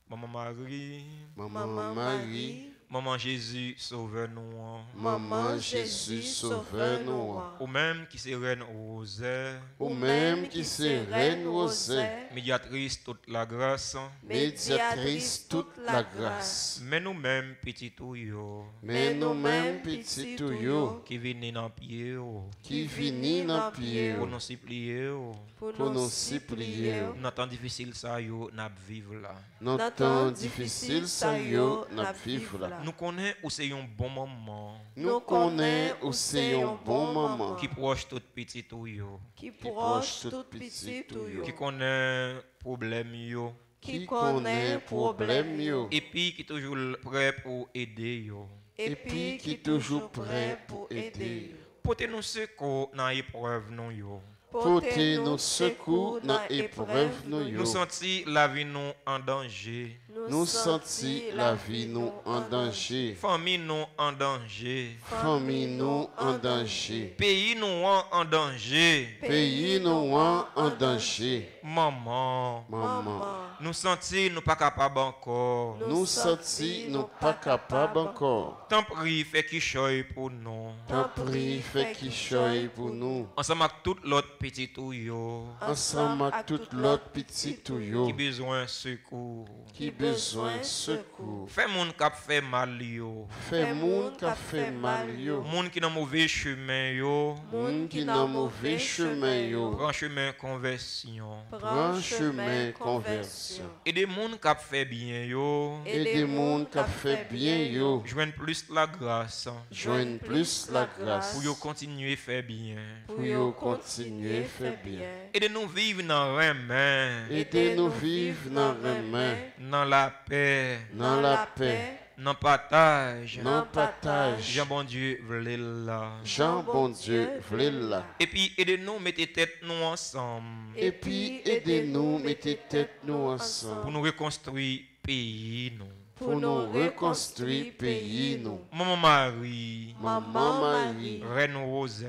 Speaker 3: Maman Marie,
Speaker 2: Maman Marie,
Speaker 3: Maman Jésus, sauvez-nous.
Speaker 2: Maman Jésus, sauvez-nous.
Speaker 3: Ou même qui se reine aux airs,
Speaker 2: Ou même qui se reine aux airs,
Speaker 3: médiatrice toute la grâce,
Speaker 2: médiatrice toute la grâce.
Speaker 3: mais nous-mêmes, petits touillots,
Speaker 2: Mais nous-mêmes, petits tuyaux,
Speaker 3: qui viennent dans pied,
Speaker 2: qui finissent dans pied,
Speaker 3: pour nous supplier,
Speaker 2: pour nous supplier.
Speaker 3: dans temps difficile, ça y n'a vivre là.
Speaker 2: Dans temps difficile, ça y est, n'a vivre là.
Speaker 3: Nous connaissons où c'est un bon moment,
Speaker 2: Nous connaissons où c'est un bon moment,
Speaker 3: qui proche tout petit touillots,
Speaker 7: qui
Speaker 2: proche
Speaker 7: proche
Speaker 2: tout
Speaker 7: tout
Speaker 2: petit
Speaker 7: petit
Speaker 2: tuyau,
Speaker 3: qui connaît problème yo,
Speaker 2: qui connaît problème yo,
Speaker 3: et puis qui toujours prêt pour aider yo.
Speaker 2: et puis qui est toujours prêt pour aider.
Speaker 3: Portez-nous secours dans l'épreuve non yo.
Speaker 2: Portez nos secours dans l'épreuve nous
Speaker 3: Nous
Speaker 2: yo.
Speaker 3: sentis la vie nous en danger,
Speaker 2: Nous sentis la vie nous en danger,
Speaker 3: famille nous en danger,
Speaker 2: famille nous en danger,
Speaker 3: pays nous en danger.
Speaker 2: pays nous en danger.
Speaker 3: Maman,
Speaker 2: Maman,
Speaker 3: nous sentis nous pas capables encore.
Speaker 2: nous sentis nous pas capables encore.
Speaker 3: Tant pis, fait qui choisit pour nous.
Speaker 2: Tant pis, fait qui choisit pour nous.
Speaker 3: Ensemble avec tout l'autre petit touillot
Speaker 2: Ensemble avec tout l'autre petit tuyau
Speaker 3: qui besoin secours.
Speaker 2: qui besoin secours.
Speaker 3: Fait moun k'ap fait mal yo.
Speaker 2: Fait moun qui a fait mal yo.
Speaker 3: Moun qui dans mauvais chemin yo.
Speaker 2: Moun qui dans mauvais chemin yo.
Speaker 3: Prend chemin conversion.
Speaker 2: Prends chemin conversion.
Speaker 3: Et des moun k'ap fait bien yo.
Speaker 2: Et des moun qui a fait bien yo.
Speaker 3: Joignent plus la grâce.
Speaker 2: Joignent plus la grâce.
Speaker 3: Pour yo continuer faire bien.
Speaker 2: Pour yo continuer faire bien.
Speaker 3: Et de nous vivre dans remède,
Speaker 2: Aidez-nous vivre dans le main,
Speaker 3: dans la paix,
Speaker 2: dans la paix,
Speaker 3: dans le partage.
Speaker 2: dans le partage.
Speaker 3: Jean bon Dieu voulait là.
Speaker 2: Jean bon Dieu, v'lait là.
Speaker 3: Et puis aidez-nous mettez tête nous ensemble
Speaker 2: Et puis aidez-nous, mettez tête nous
Speaker 3: pour
Speaker 2: ensemble.
Speaker 3: nous reconstruire pays nous.
Speaker 2: Pour nous reconstruire pays nous.
Speaker 3: Maman Marie,
Speaker 2: Maman Marie,
Speaker 3: Reine Rosée,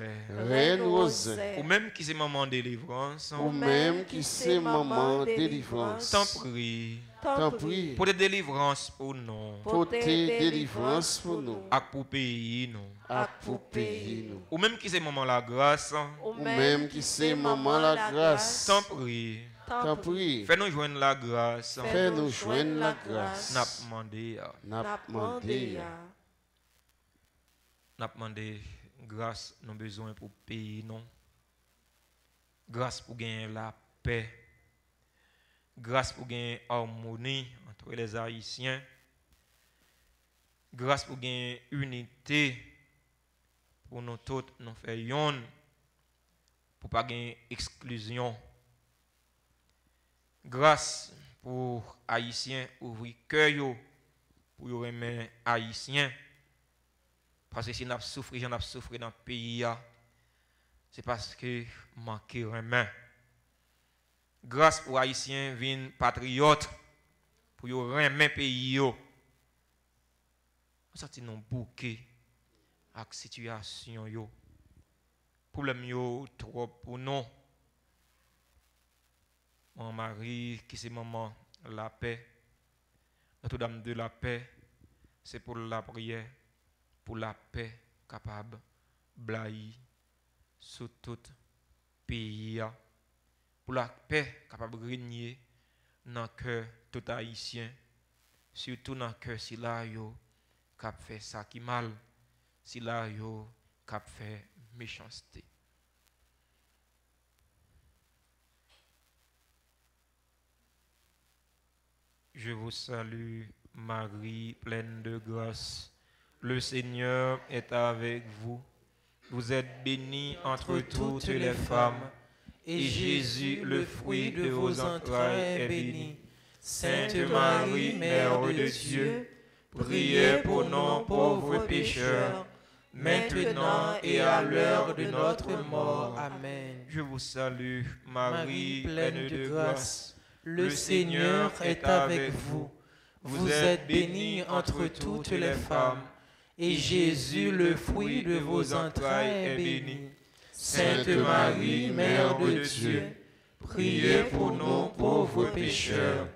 Speaker 2: Reine Rose,
Speaker 3: ou même qui c'est maman délivrance,
Speaker 2: ou même qui c'est maman délivrance.
Speaker 3: t'en prie
Speaker 2: T'en prie,
Speaker 3: pour des délivrances pour nous,
Speaker 2: pour tes délivrances pour nous,
Speaker 3: et pour pays nous.
Speaker 2: à pour pays nous.
Speaker 3: Ou même qui c'est maman la grâce,
Speaker 2: Ou même qui c'est maman la grâce.
Speaker 3: t'en prie,
Speaker 2: T'en prie,
Speaker 3: fais-nous joindre la grâce.
Speaker 2: fais-nous joindre la grâce.
Speaker 3: N'a demandé,
Speaker 2: N'a demandé,
Speaker 3: n'a demandé grâce, nos besoins pour pays non. grâce pour gagner la paix, grâce pour gagner harmonie entre les Haïtiens, grâce pour gagner unité pour nous tous nous faire yon, pour pas gagner exclusion. Grâce pour Haïtiens ouvrir cœur pour y remettre Haïtiens. Parce que si nous souffrons, j'en ai souffert dans le pays, c'est parce que manquer remet. Grâce pour Haïtiens viennent patriotes pour y remettre pays. On sorti non bouquet avec situation yo. Problème yo trop pour nous. Mon mari qui c'est maman la paix. Notre-Dame de la paix, c'est pour la prière, pour la paix capable blaye sur tout pays, pour la paix capable de régner dans le cœur tout haïtien, surtout dans le cœur si là yo cap fait ça qui mal, si là yo cap fait méchanceté. Je vous salue, Marie, pleine de grâce. Le Seigneur est avec vous. Vous êtes bénie entre toutes les femmes, et Jésus, le fruit de vos entrailles, est béni. Sainte Marie, Mère de Dieu, priez pour nous pauvres pécheurs, maintenant et à l'heure de notre mort.
Speaker 5: Amen.
Speaker 3: Je vous salue, Marie, pleine de grâce.
Speaker 5: Le Seigneur est avec vous. Vous êtes bénie entre toutes les femmes, et Jésus, le fruit de vos entrailles, est béni. Sainte Marie, Mère de Dieu, priez pour nous pauvres pécheurs,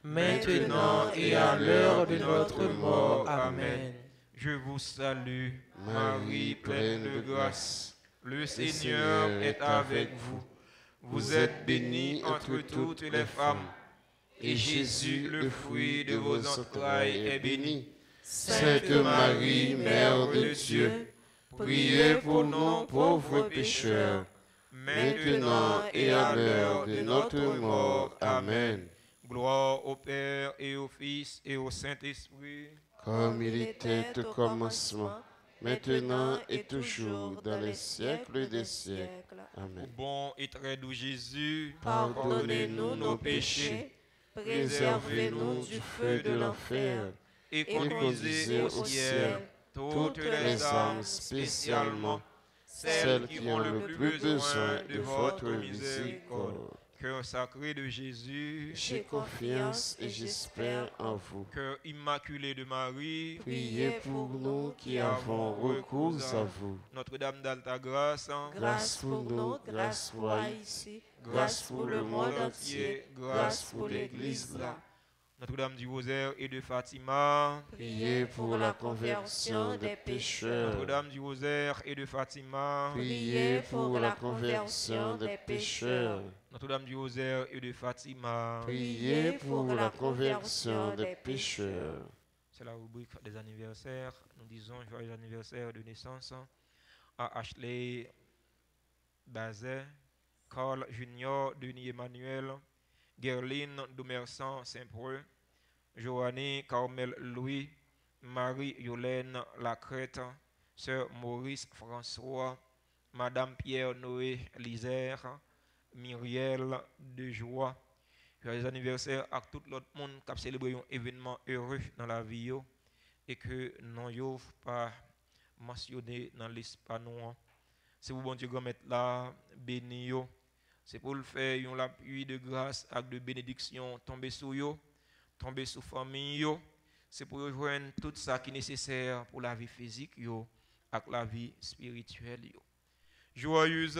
Speaker 5: maintenant et à l'heure de notre mort. Amen.
Speaker 3: Je vous salue, Marie, pleine de grâce. Le Seigneur est avec vous. Vous êtes bénie entre toutes les femmes, et Jésus, le fruit de vos entrailles, est béni.
Speaker 2: Sainte Marie, Mère de Dieu, priez pour nous pauvres pécheurs, maintenant et à l'heure de notre mort. Amen.
Speaker 3: Gloire au Père et au Fils et au Saint-Esprit,
Speaker 2: Comme il était au commencement, maintenant et toujours, dans les siècles des siècles. Amen.
Speaker 3: Bon et très doux Jésus,
Speaker 7: Pardonnez-nous nos péchés, préservez-nous du feu de l'enfer,
Speaker 3: et
Speaker 7: et
Speaker 3: conduisez au ciel toutes les âmes, spécialement celles qui ont le plus besoin de votre miséricorde. Cœur sacré de Jésus,
Speaker 2: J'ai confiance et j'espère en vous.
Speaker 3: cœur immaculé de Marie,
Speaker 2: Priez pour nous qui avons recours à vous.
Speaker 3: Notre-Dame d'Alta-Grâce,
Speaker 7: grâce pour nous, grâce pour Haïti, grâce pour le monde entier, grâce pour l'Église là.
Speaker 3: Notre-Dame du Rosaire et de Fatima,
Speaker 2: Priez pour la conversion des pécheurs.
Speaker 3: Notre-Dame du Rosaire et de Fatima,
Speaker 2: Priez pour la conversion des pécheurs.
Speaker 3: Notre-Dame du Rosaire et de Fatima.
Speaker 2: Priez pour la conversion des pécheurs.
Speaker 3: C'est la rubrique des anniversaires. Nous disons joyeux anniversaire de naissance à Ashley Bazet, Carl Junior, Denis Emmanuel, Gerline Doumersan Saint-Preux, Joanny Carmel Louis, Marie-Yolaine Lacrête, Sœur Maurice François, Madame Pierre Noé Lisère, Myriel Dejoie. Joyeux anniversaire à tout l'autre monde qui a célébré un événement heureux dans la vie et que non yo pas mentionné dans l'espace noir. C'est pour bon Dieu grand mettre là béni yo. C'est pour le faire yon l'appui de grâce avec de bénédiction tomber sur yo, tomber sur famille yo. C'est pour rejoindre tout ça qui est nécessaire pour la vie physique yo avec la vie spirituelle yo. Joyeux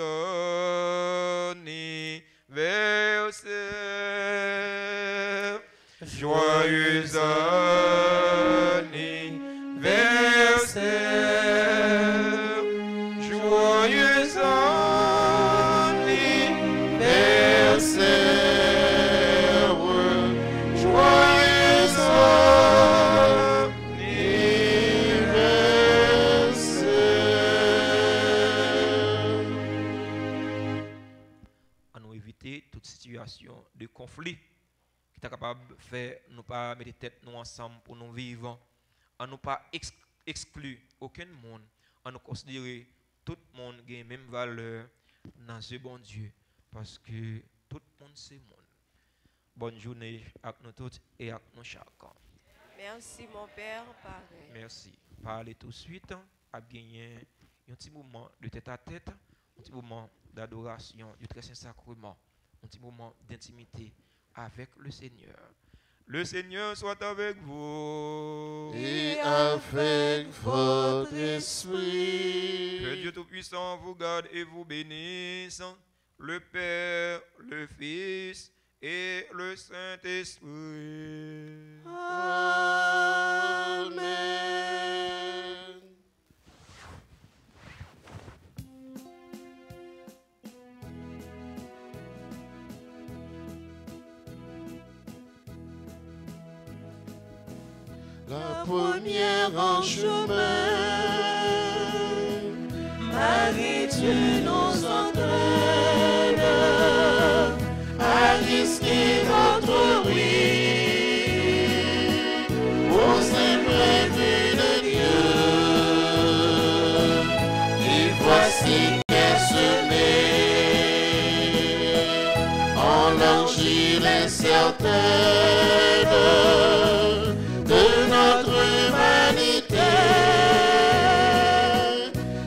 Speaker 3: anniversaire, joyeux anniversaire, joyeux
Speaker 2: Verset, joyeux anniversaire.
Speaker 3: éviter toute situation de conflit qui est capable de faire nous pas mettre tête nous ensemble pour nous vivre, en nous pas exclure aucun monde, en nous considérer tout le monde a la même valeur dans ce bon Dieu, parce que tout le monde c'est monde. Bonne journée à nous tous et à nous chacun.
Speaker 7: Merci mon Père, pareil.
Speaker 3: Merci. Parlez tout de suite à gagner un petit moment de tête à tête, un petit moment d'adoration du très Saint-Sacrement, un petit moment d'intimité avec le Seigneur. Le Seigneur soit avec vous.
Speaker 2: Et avec votre esprit.
Speaker 3: Que Dieu Tout-Puissant vous garde et vous bénisse, le Père, le Fils et le Saint-Esprit.
Speaker 2: Amen. La première en chemin,
Speaker 1: Marie, tu nous entraînes à risquer notre vie aux imprévus de Dieu. Et voici qu'est semé en l'argile incertaine de notre humanité.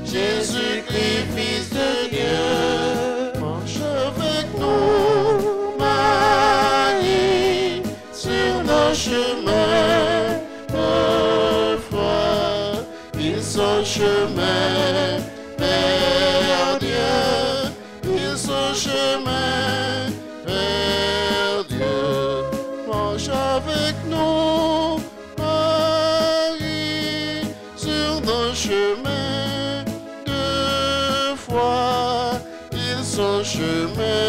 Speaker 1: Jésus-Christ, Fils de Dieu, marche avec nous, Marie, sur nos chemins de foi. Ils sont chemin vers Dieu, ils sont chemin vers Dieu. Marche avec nous, Marie, sur nos chemins de foi. Ils sont chemin